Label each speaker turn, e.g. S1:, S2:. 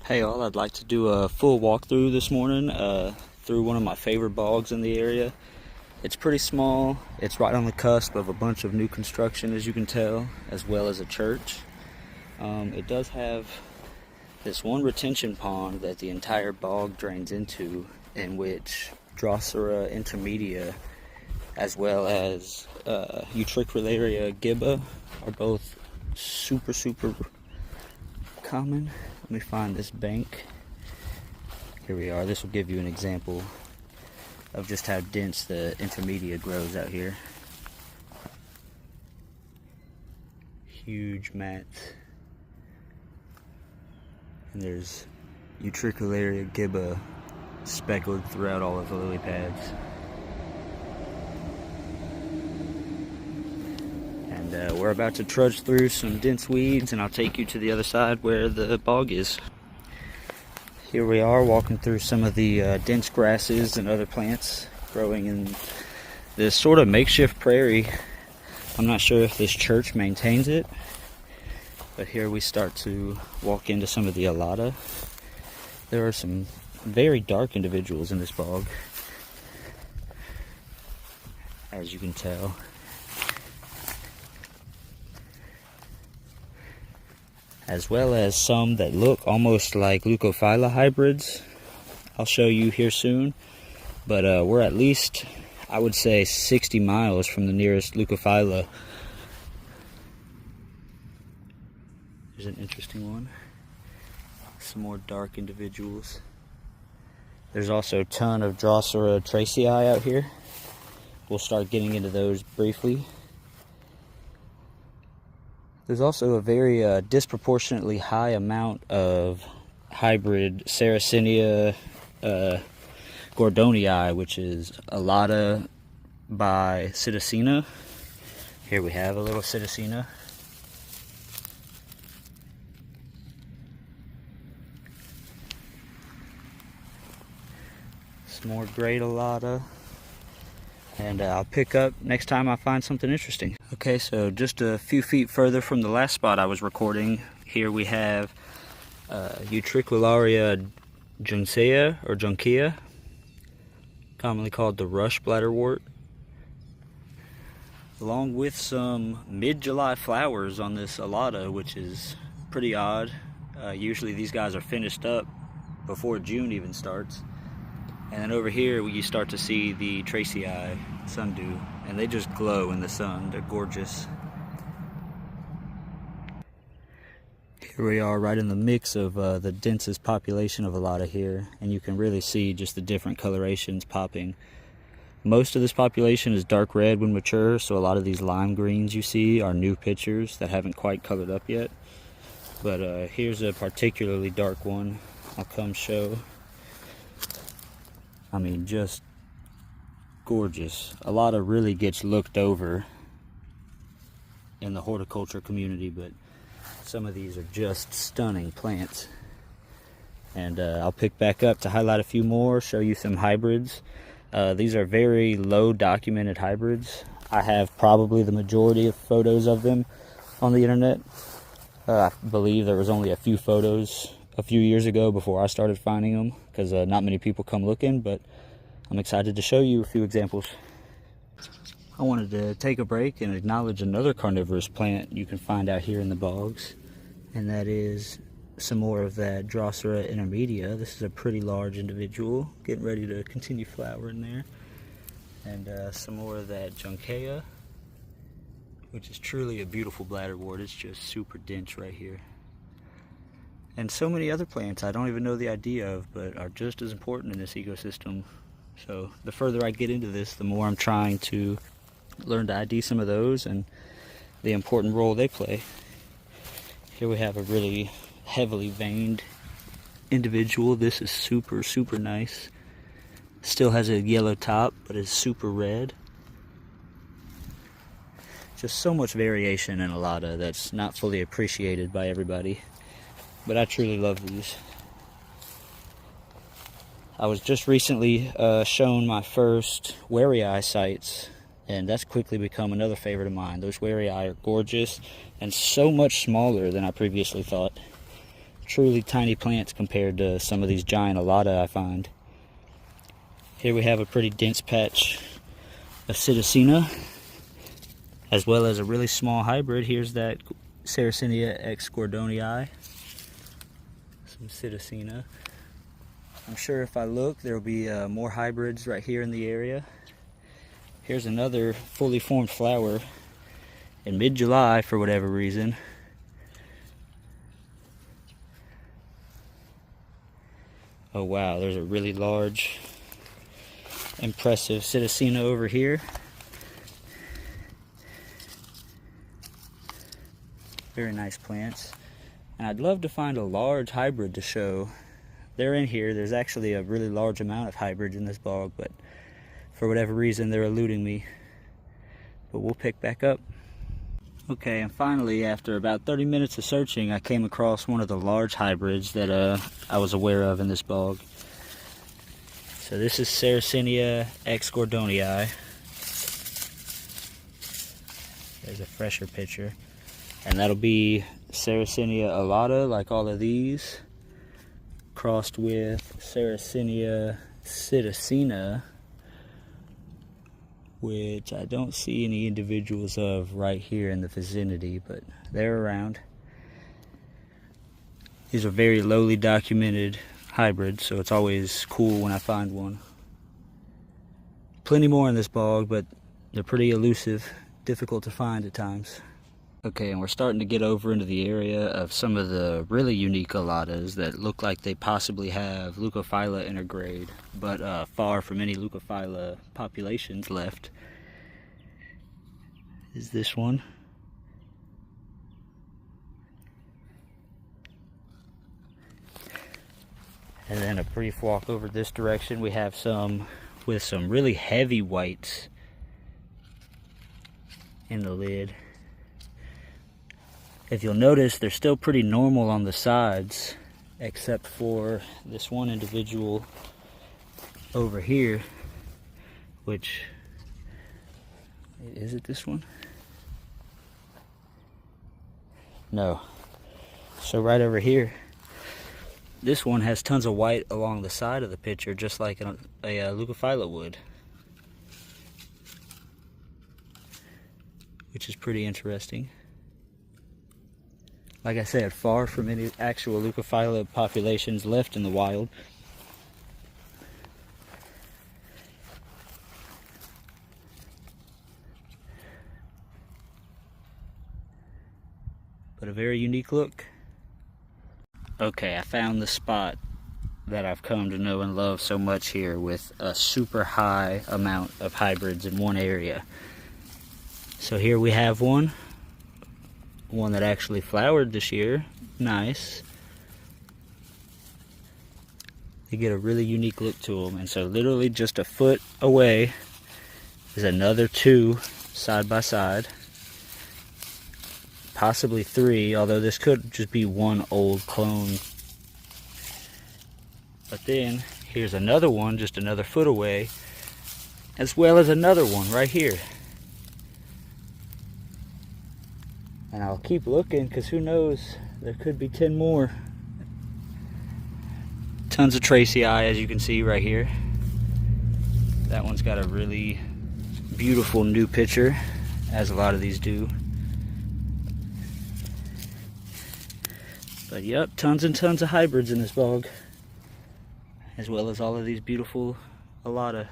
S1: Hey all, I'd like to do a full walkthrough this morning through one of my favorite bogs in the area. It's pretty small. It's right on the cusp of a bunch of new construction, as you can tell, as well as a church. It does have this one retention pond that the entire bog drains into, in which Drosera intermedia as well as Utricularia gibba are both super common. Let me find this bank. Here we are. This will give you an example of just how dense the intermedia grows out here. Huge mats. And there's Utricularia gibba speckled throughout all of the lily pads. And we're about to trudge through some dense weeds, and I'll take you to the other side where the bog is. Here we are walking through some of the dense grasses and other plants growing in this sort of makeshift prairie. I'm not sure if this church maintains it, but here we start to walk into some of the alata. There are some very dark individuals in this bog, as you can tell. As well as some that look almost like Leucophylla hybrids. I'll show you here soon, but we're at least, I would say, 60 miles from the nearest Leucophylla. There's an interesting one. Some more dark individuals. There's also a ton of Drosera tracei out here. We'll start getting into those briefly. There's also a very disproportionately high amount of hybrid Sarracenia gordonii, which is alata by Sarracenia. Here we have a little Sarracenia. Some more great alata. And I'll pick up next time I find something interesting. Okay, so just a few feet further from the last spot I was recording, here we have Utricularia juncea, or junkia, commonly called the rush bladderwort, along with some mid-July flowers on this alata, which is pretty odd. Usually these guys are finished up before June even starts. And then over here you start to see the tracei sundew, and they just glow in the sun. They're gorgeous. Here we are right in the mix of the densest population of alata here, and you can really see just the different colorations popping. Most of this population is dark red when mature, so a lot of these lime greens you see are new pictures that haven't quite colored up yet. But here's a particularly dark one I'll come show. I mean, just gorgeous. Alata really gets looked over in the horticulture community, but some of these are just stunning plants. And I'll pick back up to highlight a few more, show you some hybrids. These are very low documented hybrids. I have probably the majority of photos of them on the internet. I believe there was only a few photos a few years ago before I started finding them, because not many people come looking, but I'm excited to show you a few examples. I wanted to take a break and acknowledge another carnivorous plant you can find out here in the bogs, and that is some more of that Drosera intermedia. This is a pretty large individual getting ready to continue flowering there. And some more of that Junkia, which is truly a beautiful bladderwort. It's just super dense right here. And so many other plants I don't even know the idea of, but are just as important in this ecosystem. So the further I get into this, the more I'm trying to learn to ID some of those and the important role they play. Here we have a really heavily veined individual. This is super nice. Still has a yellow top, but is super red. Just so much variation in alata that's not fully appreciated by everybody. But I truly love these. I was just recently shown my first warei sites, and that's quickly become another favorite of mine. Those warei are gorgeous and so much smaller than I previously thought. truly tiny plants compared to some of these giant alata I find. Here we have a pretty dense patch of Sarracenia, as well as a really small hybrid. Here's that Sarracenia X Gordonii. Some Sarracenia. I'm sure if I look, there will be more hybrids right here in the area. Here's another fully formed flower in mid-July for whatever reason. Oh wow, there's a really large, impressive Sarracenia over here. Very nice plants. And I'd love to find a large hybrid to show. They're in here. There's actually a really large amount of hybrids in this bog, but for whatever reason they're eluding me. But we'll pick back up. Okay, and finally, after about 30 minutes of searching, I came across one of the large hybrids that I was aware of in this bog. So this is Sarracenia X Gordonii. There's a fresher picture. And that'll be Sarracenia alata, like all of these, crossed with Sarracenia psittacina, which I don't see any individuals of right here in the vicinity, but they're around. These are very lowly documented hybrids, so it's always cool when I find one. Plenty more in this bog, but they're pretty elusive, difficult to find at times. Okay, and we're starting to get over into the area of some of the really unique alatas that look like they possibly have Leucophylla intergrade, but far from any Leucophylla populations left. Is this one? And then a brief walk over this direction, we have some with some really heavy whites in the lid. If you'll notice, they're still pretty normal on the sides, except for this one individual over here, which, is it this one? No. So right over here, this one has tons of white along the side of the picture, just like a Leucophylla would, which is pretty interesting. Like I said, far from any actual Leucophylla populations left in the wild. But a very unique look. Okay, I found the spot that I've come to know and love so much here, with a super high amount of hybrids in one area. So here we have one that actually flowered this year. Nice. They get a really unique look to them. And so literally just a foot away is another two side by side, possibly three, although this could just be one old clone. But then here's another one just another foot away, as well as another one right here. And I'll keep looking, because who knows, there could be 10 more. Tons of Tracii, as you can see right here. That one's got a really beautiful new picture, as a lot of these do. But yep, tons and tons of hybrids in this bog, as well as all of these beautiful alata.